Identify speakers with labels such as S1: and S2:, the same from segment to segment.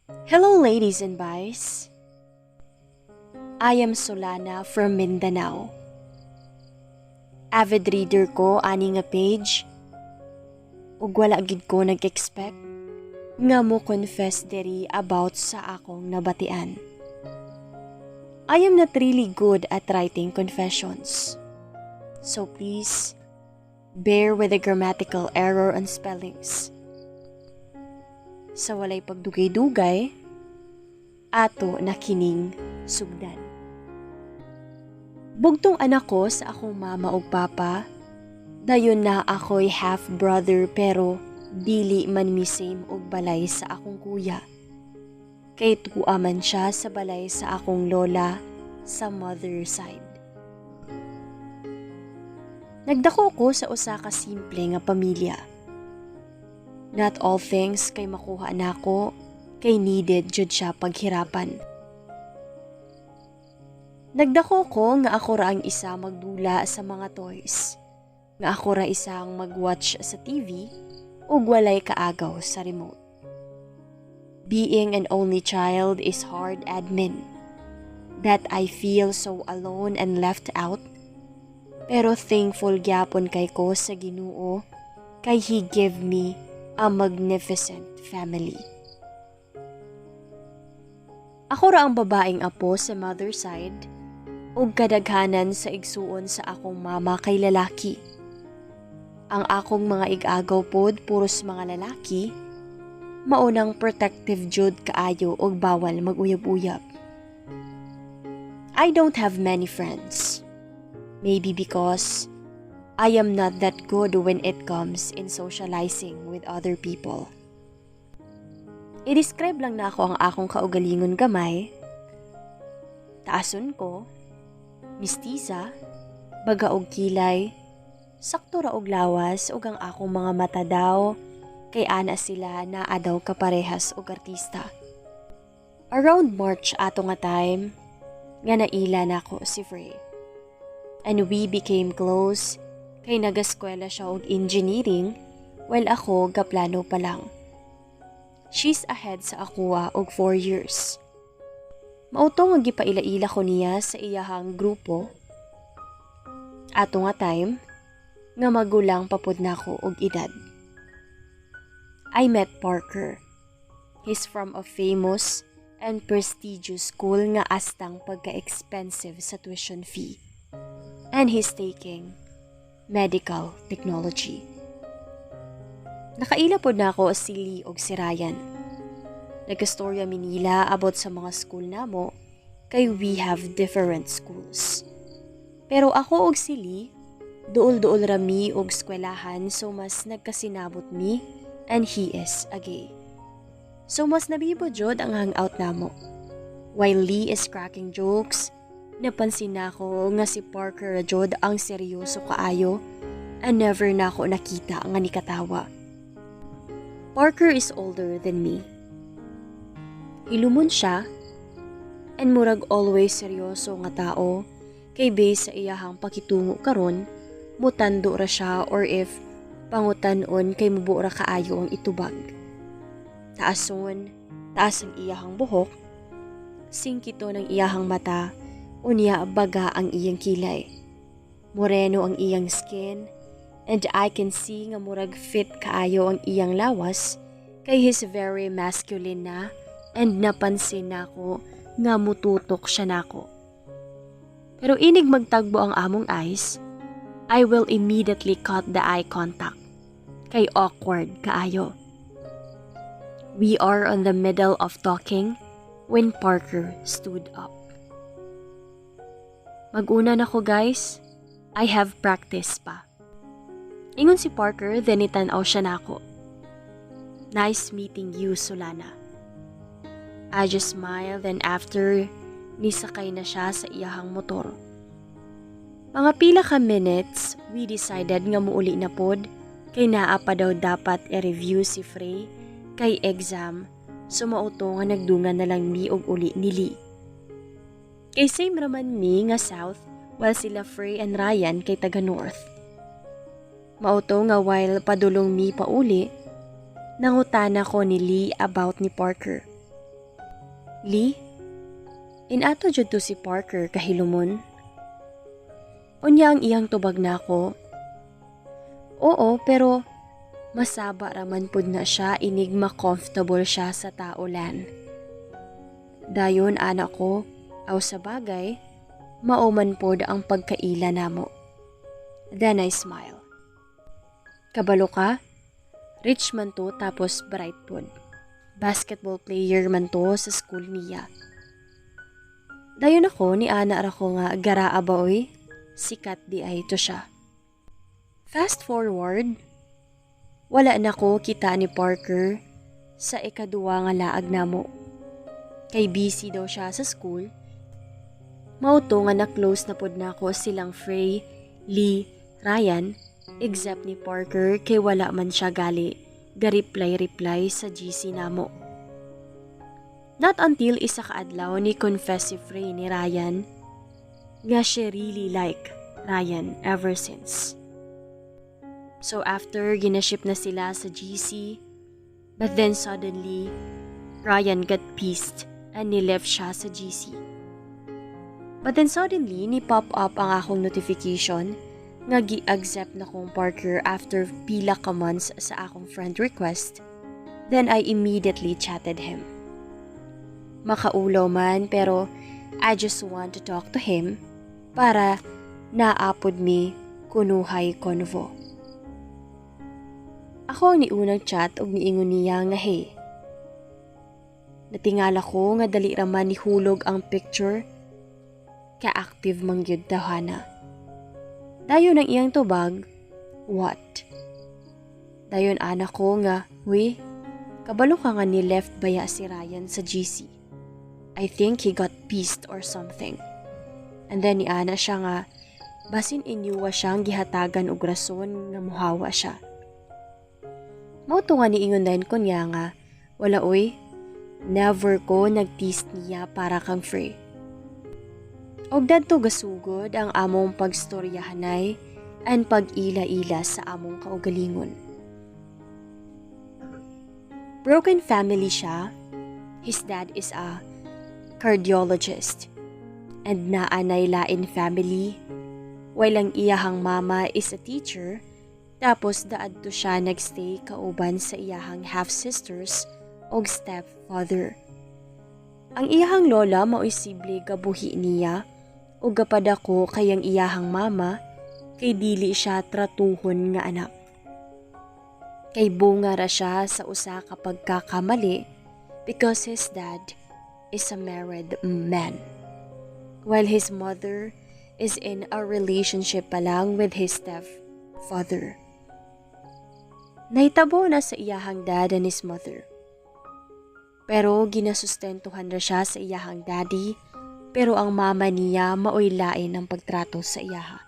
S1: Hello ladies and boys. I am Solana from Mindanao. Avid reader ko ani nga page ug wala gid ko nag-expect nga mo confess diri about sa akong nabatian. I am not really good at writing confessions. So please bear with the grammatical error and spellings. Sa walay pagdugay-dugay, ato na kining sugdan. Bugtong anak ko sa akong mama ug papa, dayon na ako'y half-brother pero dili man mi same og balay sa akong kuya. Kay tuwa man siya sa balay sa akong lola sa mother side. Nagdako ko sa usa ka simple nga pamilya. Not all things kay makuha nako kay needed jud siya paghirapan. Nagdako ko nga ako ra ang isa magdula sa mga toys. Nga ako ra isang mag-watch sa TV ug walay kaagaw sa remote. Being an only child is hard admin. That I feel so alone and left out. Pero thankful gyapon kay ko sa Ginoo kay He give me a magnificent family. Ako ra ang babaeng apo sa mother side ug kadaghanan sa igsuon sa akong mama kay lalaki. Ang akong mga ig-agaw pod puros mga lalaki, maunang protective jud kaayo ug bawal mag-uyab-uyab. I don't have many friends. Maybe because I am not that good when it comes in socializing with other people. I-describe lang na ako ang akong kaugalingon gamay. Taason ko, mistiza, baga og kilay, sakto ra og lawas ug ang akong mga mata daw kay ana sila naa daw kaparehas og artista. Around March ato nga time, nga naila nako si Frey. And we became close kay nagaskwela siya og engineering while ako gaplano pa lang. She's ahead sa akuha og 4 years. Mauto nga gipaila-ila ko niya sa iyahang grupo. Ato nga time, nga magulang papud nako og edad. I met Parker. He's from a famous and prestigious school nga astang pagka-expensive sa tuition fee. And he's taking medical technology. Nakaila pod nako si Lee og si Ryan. Nagkastorya minila about sa mga school namo kay we have different schools. Pero ako og si Lee, duol-duol rami og eskwelahan so mas nagkasinabot mi and he is a gay. So mas nabibo jud ang hangout namo. While Lee is cracking jokes, napansin nako nga si Parker jud ang seryoso kaayo and never nako nakita nga nikatawa. Parker is older than me. Hilumon siya and murag always seryoso nga tao kay base sa iyahang pakitungo karon mutando ra siya or if pangutan-on kay mubo ra kaayo ang itubag. Taas ang iyahang buhok, singkito ng iyahang mata, unya baga ang iyang kilay. Moreno ang iyang skin, and I can see nga murag fit kaayo ang iyang lawas kay he's very masculine na and napansin nako nga mututok siya nako. Pero inig magtagbo ang among eyes, I will immediately cut the eye contact. Kay awkward kaayo. We are on the middle of talking when Parker stood up. Mag-una na ko guys, I have practice pa. Ingon si Parker, then itanaw siya nako. Nice meeting you, Solana. I just smiled and after, nisakay na siya sa iyahang motor. Mga pila ka minutes, we decided nga muuli na pod kay naa pa daw dapat i-review si Frey kay exam so mauto nga nagdungan na lang mi og uli ni Lee. Kay same raman mi nga south while sila Frey and Ryan kay taga north. Mauto nga while padulong mi pauli, nangutana ko ni Lee about ni Parker. Lee, inato jud to si Parker kahilumon. Unya ang iyang tubag nako. Oo, pero masaba raman pud na siya inig ma-comfortable siya sa taulan. Dayon anak ko, aw sa bagay, mauman pod ang pagkaila namo. Then I smile. Kabalo ka? Rich man to tapos bright pod. Basketball player man to sa school niya. Dayon ako ni ana ra ko nga garaa ba oy? Sikat di ay to siya. Fast forward, wala na ko kita ni Parker sa ikaduwa nga laag namo. Kay busy daw siya sa school. Mauto nga na-close na pod na ko silang Frey, Lee, Ryan, except ni Parker kay wala man siya gali, ga-reply sa GC namo. Not until isa ka adlaw ni confess si Frey ni Ryan nga she really like Ryan ever since. So after ginaship na sila sa GC, but then suddenly, Ryan got pissed and ni-left siya sa GC. But then suddenly, ni-pop up ang akong notification nga gi-accept na kong Parker after pila ka months sa akong friend request. Then I immediately chatted him. Makaulaw man pero I just want to talk to him para naapod mi kunuhay konvo. Ako ang niunang chat og niingon niya nga hey. Natingala ko nga dali raman ni hulog ang picture ka-active man gyud dahana. Dayon ang iyang tubag, what? Dayon anak ko nga, we, kabalo ka nga ni left baya si Ryan sa GC. I think he got pissed or something. And then ni ana siya nga, basin inyuwa siyang gihatagan og rason nga muhawa siya. Mauto nga niingon din ko niya nga, wala oy, never ko nag-tease niya para kang Frey. Og dadto gasugod ang among pagstoryahanay and pag-ila-ila sa among kaugalingon. Broken family siya. His dad is a cardiologist. And naanay lain family. Walang iyahang mama is a teacher. Tapos daadto siya nagstay kauban sa iyahang half-sisters og stepfather. Ang iyahang lola mao'y gabuhi niya o gapadako kayang iyahang mama kay dili siya tratuhon nga anak. Kay bunga ra siya sa usa ka pagkakamali because his dad is a married man while his mother is in a relationship pa lang with his stepfather. Nahitabo na sa iyahang dad and his mother. Pero ginasustentuhan na siya sa iyahang daddy, pero ang mama niya maoy lain ang pagtrato sa iyaha.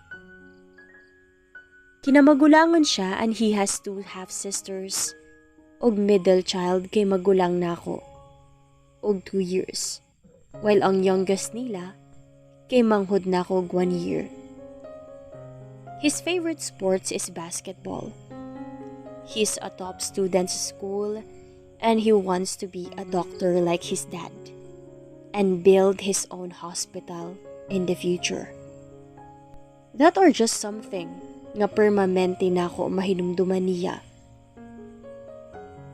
S1: Kinamagulangan siya and he has 2 half-sisters og middle child kay magulang nako og 2 years. While ang youngest nila kay manghud nako og 1 year. His favorite sports is basketball. He's a top student sa school and he wants to be a doctor like his dad and build his own hospital in the future. That or just something nga permanente na ako mahinumduman niya.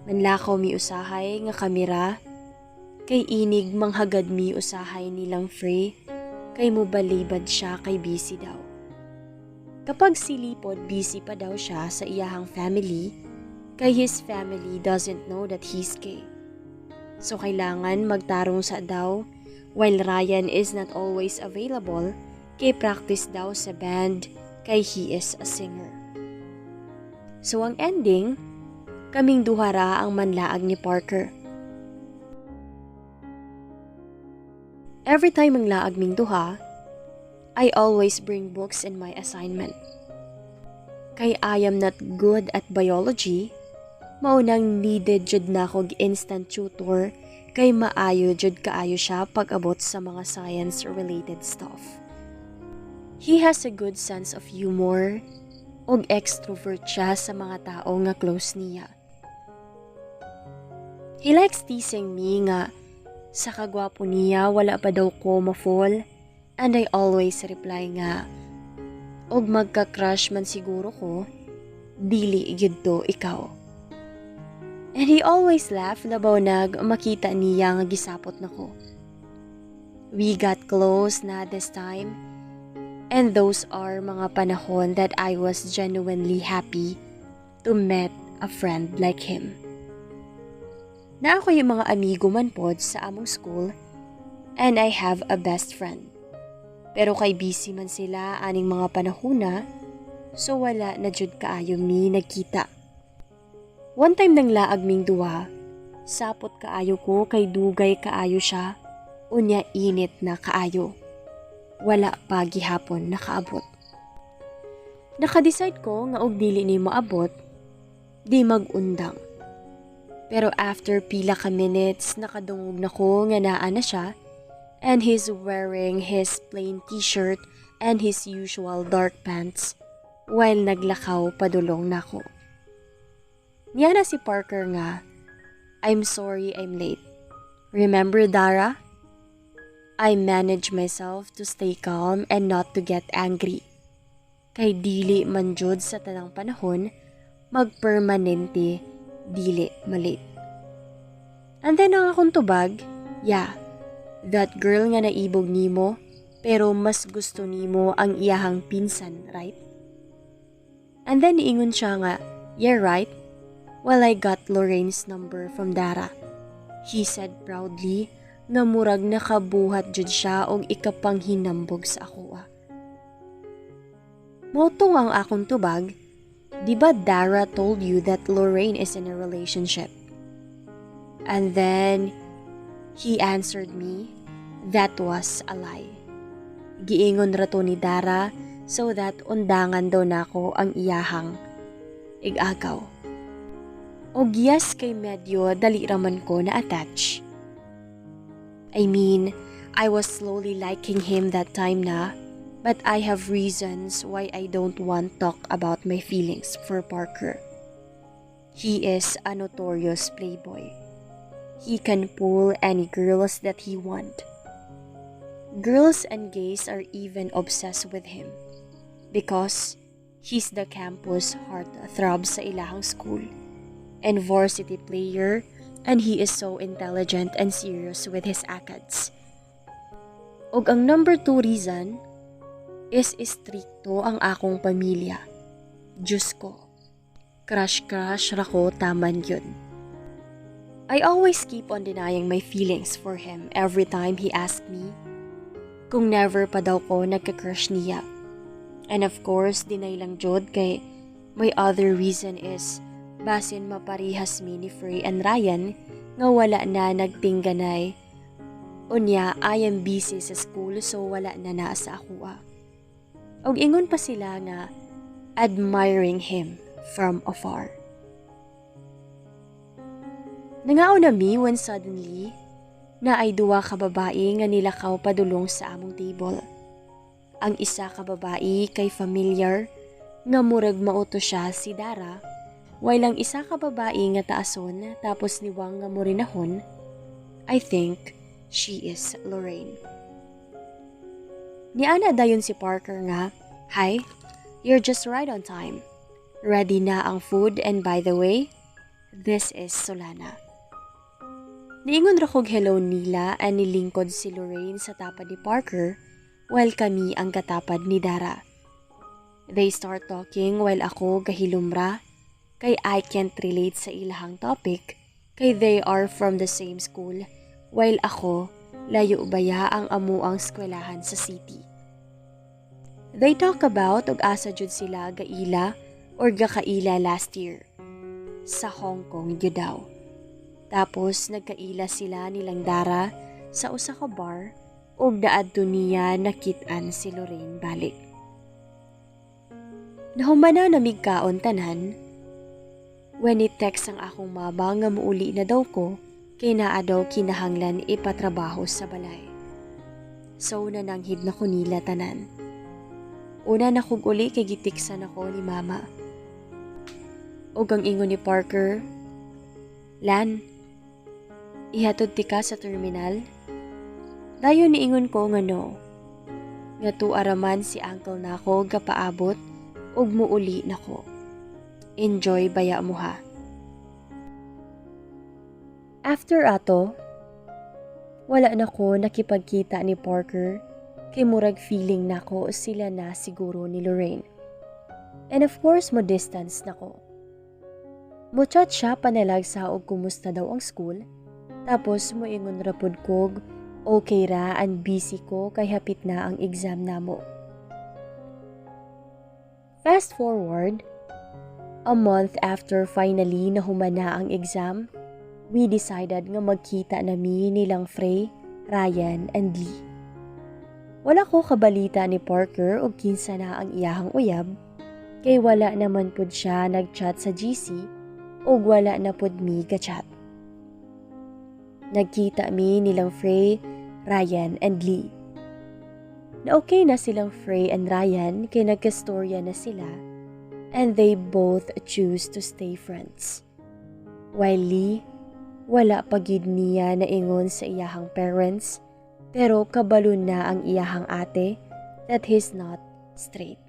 S1: Manlakaw mi usahay nga kamera kay inig manghagad mi usahay nilang Frey kay mobalibad siya kay busy daw. Kapag silipod, busy pa daw siya sa iyahang family, kay his family doesn't know that he's gay. So kailangan magtarong sa daw, while Ryan is not always available, kay practice daw sa band, kay he is a singer. So ang ending, kaming duhara ang manlaag ni Parker. Every time ang laag ming duha, I always bring books in my assignment. Kay I am not good at biology, maunang needed jud na kog instant tutor kay maayo jud kaayo siya pag-abot sa mga science-related stuff. He has a good sense of humor og extrovert siya sa mga tao nga close niya. He likes teasing me nga Sa kagwapo niya, wala pa daw ko ma-fall. And I always reply nga, og magka-crush man siguro ko, dili gyud to ikaw. And he always laugh labaw makita niya nga gisapot nako. We got close na this time, and those are mga panahon that I was genuinely happy to meet a friend like him. Na ako yung mga amigo man pod sa among school, and I have a best friend. Pero kay busy man sila aning mga panahona, so wala na jud kaayo mi nagkita. One time nang laag ming duwa, sapot kaayo ko kay dugay kaayo siya, unya init na kaayo. Wala pa gihapon nakaabot. Naka-decide ko nga og dili ni moabot, di mag-undang. Pero after pila ka minutes, nakadungog na ko nga naa na siya, and he's wearing his plain t-shirt and his usual dark pants while naglakaw padulong nako. Niya na si Parker nga, I'm sorry I'm late. Remember Dara? I manage myself to stay calm and not to get angry. Kay dili man jud sa tanang panahon, magpermanente dili malate. And then ang akong tubag, yeah, that girl nga naibog nimo, pero mas gusto nimo ang iyahang pinsan, right? And then iingon siya nga, yeah right, well I got Lorraine's number from Dara. He said proudly, nga murag nakabuhat jud siya og ikapang hinambog sa ako. Motong ang akong tubag, di ba Dara told you that Lorraine is in a relationship? And then, he answered me, that was a lie. Giingon rato ni Dara so that undangan daw nako ang iyahang igagaw. Og yes kay medyo dali raman ko na attach. I mean, I was slowly liking him that time na, but I have reasons why I don't want talk about my feelings for Parker. He is a notorious playboy. He can pull any girls that he want. Girls and gays are even obsessed with him because he's the campus heartthrob sa ilahang school and varsity player, and he is so intelligent and serious with his ACADS. Og ang number 2 reason is stricto ang akong pamilya. Diyos ko, crush rako taman yun. I always keep on denying my feelings for him every time he asked me kung never pa daw ko nagka-crush niya. And of course, deny lang jud kay my other reason is basin maparihas mi ni Frey and Ryan nga wala na nagtingganay. Unya, I am busy sa school so wala na sa ako. Og ingon pa sila nga admiring him from afar. Nangao na mi when suddenly na ay duwa ka babae nga nilakaw padulong sa among table. Ang isa ka babae kay familiar nga murag mauto siya si Dara, while ang isa ka babae nga taason tapos niwang nga morinahon, I think she is Lorraine. Niana dayon si Parker nga, hi, you're just right on time. Ready na ang food and by the way, this is Solana. Niingon ra kog hello nila and nilingkod si Lorraine sa tapad ni Parker while kami ang katapad ni Dara. They start talking while ako gahilumra kay I can't relate sa ilahang topic kay they are from the same school while ako layo baya ang amuang eskwelahan sa city. They talk about og asa jud sila gaila or gakaila last year sa Hong Kong yun daw. Tapos nagkaila sila nilang Dara sa usa ka bar ug daadto niya nakit-an si Lorraine balik. Nahumana na migkaon tanan when i-text ang akong mama nga muuli na daw ko kay naa daw kinahanglan ipatrabaho sa balay. So nananghid na ko nila tanan. Una na kog uli kay gitiksan ako ni mama. Og ang ingon ni Parker, Lan, Ihatod ti ka sa terminal? Dayon niingon ko nga no. Nga tuaraman si uncle nako gapaabot ug muuli nako. Enjoy baya mo ha. After ato, wala na ko nakipagkita ni Parker kay murag feeling nako sila na siguro ni Lorraine. And of course mo distance nako. Muchat siya panalag sa og kumusta daw ang school. Tapos moingon rapod kog okay ra and busy ko kay hapit na ang exam namo. Fast forward, a month after finally nahumana ang exam, we decided nga magkita nami nilang Frey, Ryan, and Lee. Wala ko kabalita ni Parker og kinsa na ang iyahang uyab, kay wala naman pud siya nagchat sa GC og wala na pud mi ka-chat. Nagkita mi nilang Frey, Ryan, and Lee. Na okay na silang Frey and Ryan kay nagkastorya na sila and they both choose to stay friends. While Lee, wala pagid niya na ingon sa iyahang parents pero kabalo na ang iyahang ate that he's not straight.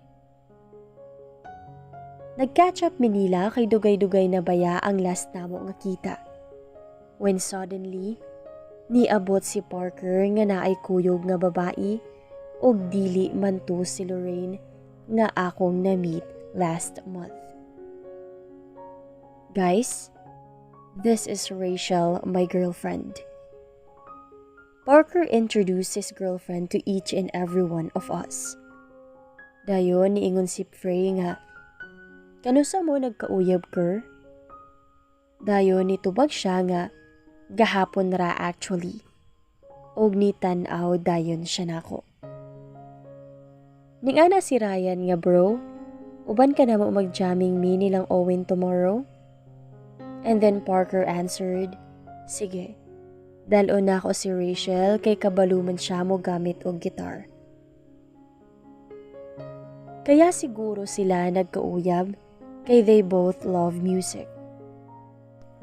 S1: Nag-catch up mi nila kay dugay-dugay na baya ang last namo nga kita. When suddenly, niabot si Parker nga naay kuyog nga babae og dili man to si Lorraine nga akong na-meet last month. Guys, this is Rachel, my girlfriend. Parker introduced his girlfriend to each and every one of us. Dayon niingon si Frey nga, "Kanusa mo nagkauyab ker?" Dayon nitubag siya nga, "Gahapon ra actually." Og ni tan-aw dayon siya nako. Ningana si Ryan nga, "Bro, uban ka na mo mag-jamming me nilang Owen tomorrow?" And then Parker answered, "Sige, dalo na ako si Rachel kay kabaluman siya mo gamit og gitar." Kaya siguro sila nagkauyab kay they both love music.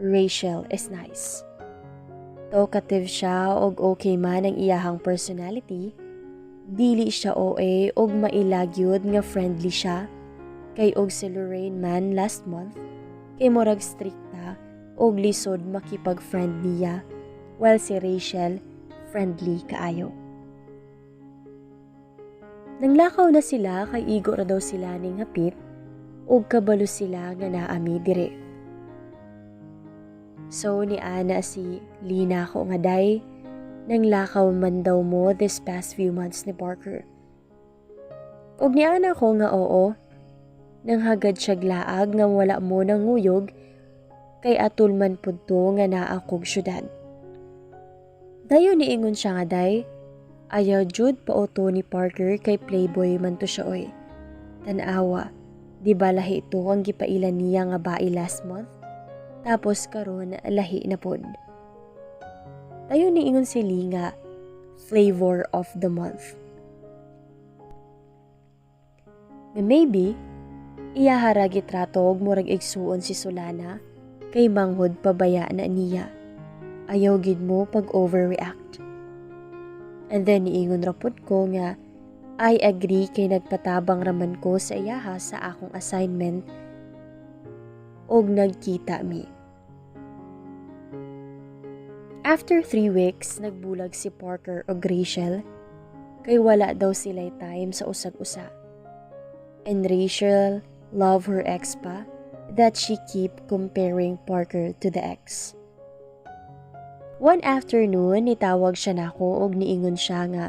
S1: Rachel is nice. Talkative siya og okay man ang iyahang personality, dili siya OA og mailagyod nga friendly siya, kay og si Lorraine man last month, kay murag strikta og lisod makipag-friend niya, while si Rachel friendly kaayo. Nanglakaw na sila kay igo ra daw sila ning hapit og kabalo sila nga naami dire. So ni ana si Lina ko nga day, nanglakaw man daw mo this past few months ni Parker. Og ni ana ko nga oo, nang hagad siya glaag nga wala mo nang nguyog, kay atul man pud to nga naa kog syudad. Dayon niingon siya nga day, ayaw jud pauto ni Parker kay playboy man to siya oy. Tanawa, di ba lahi to ang gipailan niya nga bae last month? Tapos karon lahi na pod. Dayon niingon si Lee nga, flavor of the month. Maybe, iyahara gitrato og murag igsuon si Solana kay manghod pabaya na niya. Ayaw gid mo pag overreact. And then niingon rapod ko nga, I agree kay nagpatabang raman ko sa iyaha sa akong assignment og nagkita mi. After 3 weeks, nagbulag si Parker o Rachel kay wala daw sila'y time sa usag-usa. And Rachel love her ex pa that she keep comparing Parker to the ex. One afternoon, nitawag siya nako og niingon siya nga,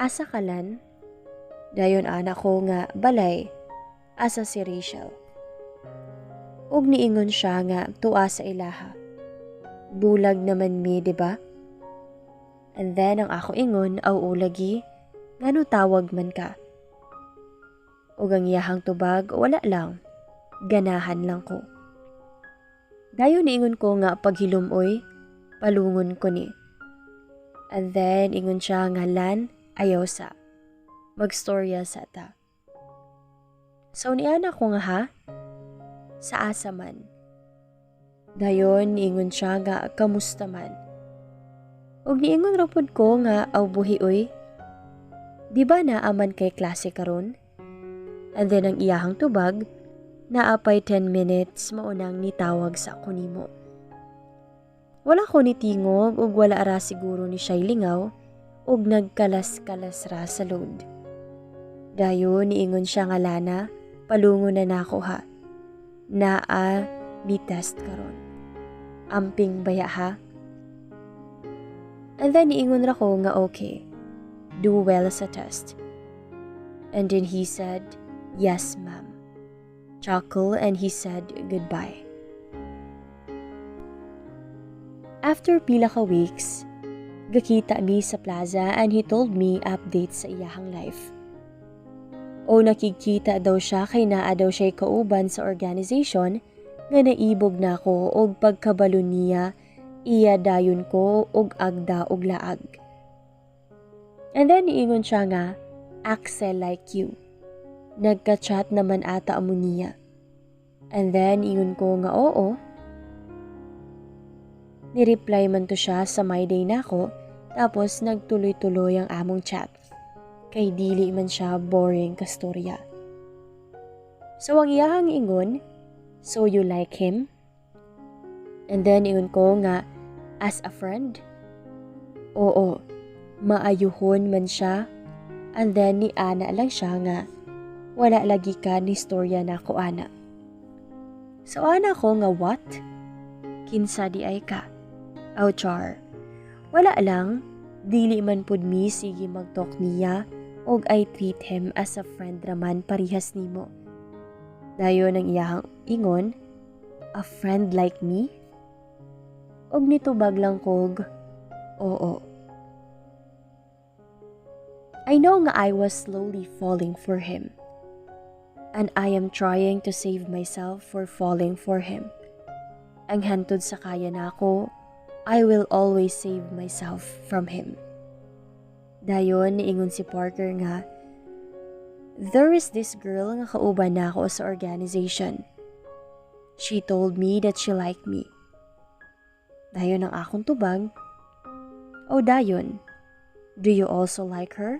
S1: "Asa ka lan?" Dayon anak ko nga, "Balay, asa si Rachel?" Og niingon siya nga, "Tuwa sa ilaha. Bulag naman mi, diba?" And then ang ako ingon, "Aw ulagi, ngano tawag man ka?" Og ang iyahang tubag, "Wala lang, ganahan lang ko." Dayon niingon ko nga, "Paghilumoy, palungon ko ni." And then ingon siya nga, "Lan, ayaw sa. Magstorya sa ta." So niana ko nga, "Ha? Sa asa man?" Dayon niingon siya nga kamusta man. Og niingon ra pud ko nga aw buhi oy. Di ba naaman kay klase karon? And then ang iyahang tubag, naapay 10 minutes maunang nitawag sa ako nimo. Wala ko ni tingog ug wala ra siguro ni siya'y lingaw ug nagkalas-kalas ra sa load. Dayon niingon siya nga Lana, palungo na nako ha. Naa mi test karon. Amping baya ha? And then niingon ra ko nga okay. Do well sa test. And then he said, yes ma'am. Chuckle and he said goodbye. After pila ka weeks, gakita mi sa plaza and he told me updates sa iyahang life. O nakikita daw siya kay naa daw siya'y kauban sa organization nga naibog na ko og pagkabalo niya iya dayon ko og agda og laag. And then niingon siya nga, Axel like you. Nagka-chat naman ata amo niya. And then ingon ko nga oo. Nireply man to siya sa my day nako, tapos nagtuloy-tuloy ang among chat. Kay dili man siya boring kastorya. So ang iyahang ingon, so you like him? And then ingon ko nga, as a friend? Oo, maayuhon man siya. And then ni Ana lang siya nga, wala lagi ka ni storya na ko ana. So ana ko nga what? Kinsa di ay ka? Aw char. Wala lang, dili man pud mi sige mag-talk niya og I treat him as a friend raman parihas nimo. Dayon ang iyahang ingon, a friend like me? Og nitubag lang kog, oo. I know nga I was slowly falling for him. And I am trying to save myself for falling for him. Ang hantod sa kaya na ako, I will always save myself from him. Dayon niingon si Parker nga, there is this girl nga kauban na ako sa organization. She told me that she liked me. Dayon ang akong tubag, oh dayon, do you also like her?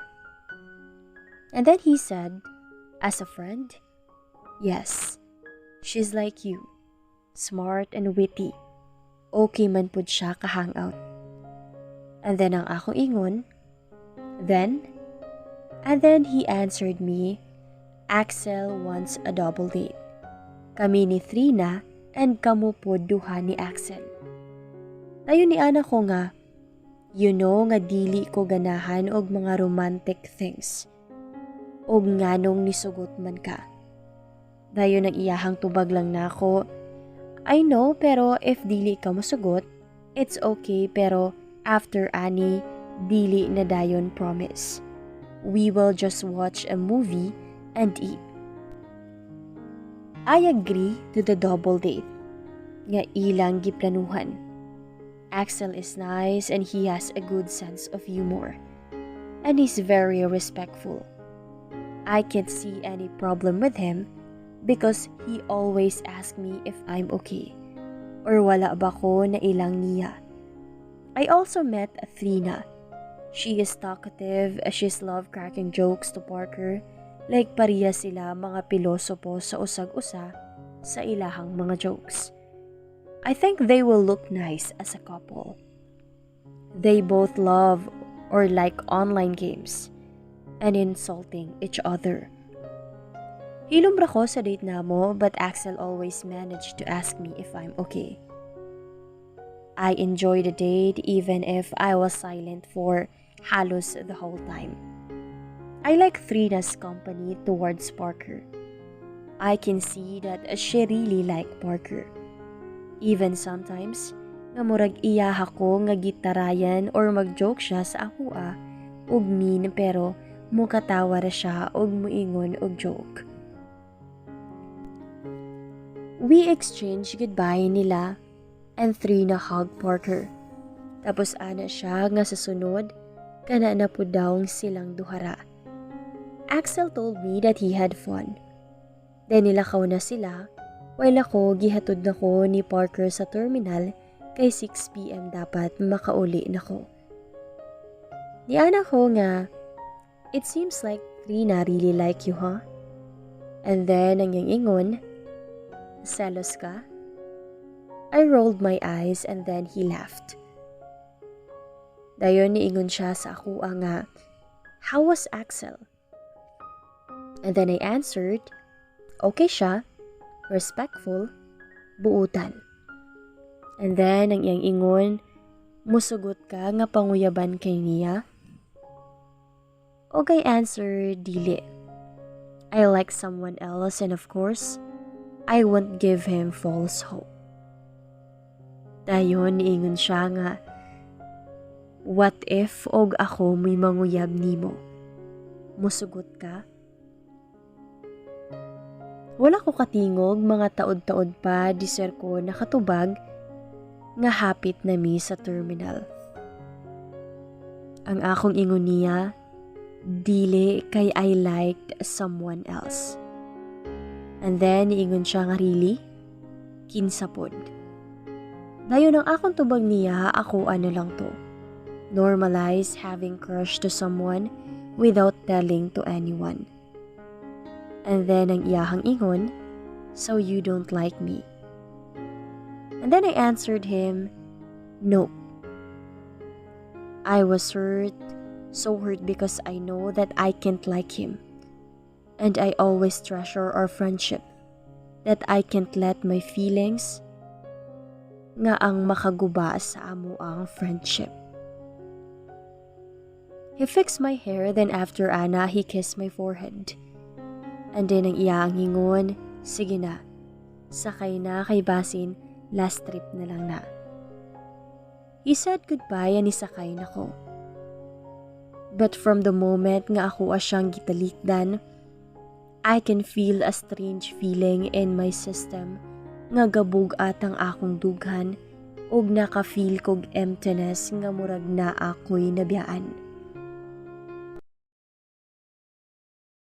S1: And then he said, as a friend? Yes, she's like you, smart and witty. Okay man pud siya ka-hangout. And then ang akong ingon, then? And then he answered me, Axel wants a double date. Kami ni Trina and kamo po duha ni Axel. Dayon ni Ana ko nga, you know nga dili ko ganahan og mga romantic things. Og nganong nisugot man ka. Dayon ang iyahang tubag lang nako. I know pero if dili ka mosugot, it's okay pero after ani, dili na dayon promise. We will just watch a movie and eat. I agree to the double date. Nga ilang giplanuhan. Axel is nice and he has a good sense of humor. And he's very respectful. I can't see any problem with him because he always asks me if I'm okay or wala ba ko na ilang niya. I also met Trina. She is talkative, she's love cracking jokes to Parker like pariya sila mga pilosopo sa usag-usa sa ilahang mga jokes. I think they will look nice as a couple. They both love or like online games and insulting each other. Hilom ra ko sa date namo but Axel always managed to ask me if I'm okay. I enjoyed the date even if I was silent for halos the whole time. I like Trina's company towards Parker. I can see that she really liked Parker. Even sometimes, nga murag iyaha ko nga gitarayan or mag-joke siya sa akua ug mean pero mukatawa ra siya ug muingon og joke. We exchange goodbye nila and Trina hug Parker. Tapos ana siya nga sa sunod, kana na po daw silang duhara. Axel told me that he had fun. Then nilakaw na sila While ako, gihatod na ko ni Parker sa terminal kay 6 p.m. dapat makauli na ko. Niana ko nga, "It seems like Trina really like you, huh?" And then, ang ingon, "Selos ka?" I rolled my eyes and then he laughed. Dayon niingon siya sa ako nga, "How was Axel?" And then I answered, "Okay siya, respectful, buutan." And then ang iyang ingon, "Musugot ka nga panguyaban kay niya?" Okay answer, dili. I like someone else and of course, I won't give him false hope. Dayon niingon siya nga, "What if og ako may manguyab nimo? Musugot ka?" Wala ko katingog, mga taod-taod pa diser ko nakatubag nga hapit na mi sa terminal. Ang akong ingon niya, dili kay I liked someone else. And then niingon siya nga, "Really? Kinsa pod?" Dayon ang akong tubag niya, ako ano lang to. Normalize having crush to someone without telling to anyone. And then ang iyahang ingon, "So you don't like me?" And then I answered him, "No." I was hurt, so hurt because I know that I can't like him. And I always treasure our friendship, that I can't let my feelings nga ang makaguba sa amo ang friendship. He fixed my hair, then after ana, he kissed my forehead. And then ang iyang hingon, "Sige na, sakay na kay basin, last trip na lang na." He said goodbye and isakay na ko. But from the moment nga ako asyang gitalikdan, I can feel a strange feeling in my system nga gabug at ang akong dughan ug naka-feel kog emptiness nga murag na ako'y nabiyaan.